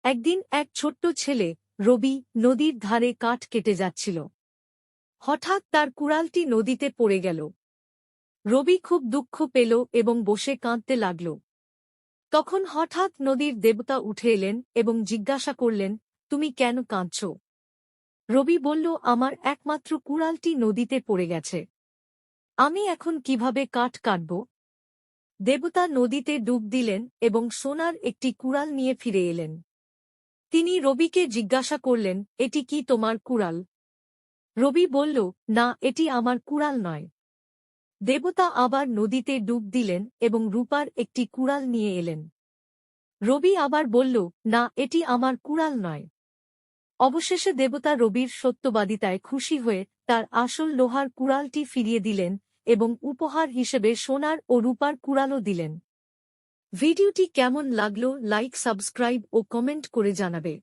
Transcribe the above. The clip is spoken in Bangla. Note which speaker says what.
Speaker 1: একদিন এক ছোট্ট ছেলে রবি নদীর ধারে কাঠ কেটে যাচ্ছিল। হঠাৎ তার কুড়ালটি নদীতে পড়ে গেল। রবি খুব দুঃখ পেল এবং বসে কাঁদতে লাগল। তখন হঠাৎ নদীর দেবতা উঠে এলেন এবং জিজ্ঞাসা করলেন, তুমি কেন কাঁদছ? রবি বলল, আমার একমাত্র কুড়ালটি নদীতে পড়ে গেছে। আমি এখন কিভাবে কাঠ কাটব? দেবতা নদীতে ডুব দিলেন এবং সোনার একটি কুড়াল নিয়ে ফিরে এলেন। তিনি রবিকে জিজ্ঞাসা করলেন, এটি কি তোমার কুড়াল? রবি বলল, না, এটি আমার কুড়াল নয়। দেবতা আবার নদীতে ডুব দিলেন এবং রূপার একটি কুড়াল নিয়ে এলেন। রবি আবার বলল, না, এটি আমার কুড়াল নয়। অবশেষে দেবতা রবির সত্যবাদিতায় খুশি হয়ে তার আসল লোহার কুড়ালটি ফিরিয়ে দিলেন এবং উপহার হিসেবে সোনার ও রূপার কুড়ালও দিলেন। ভিডিওটি কেমন লাগলো লাইক, সাবস্ক্রাইব ও কমেন্ট করে জানাবে।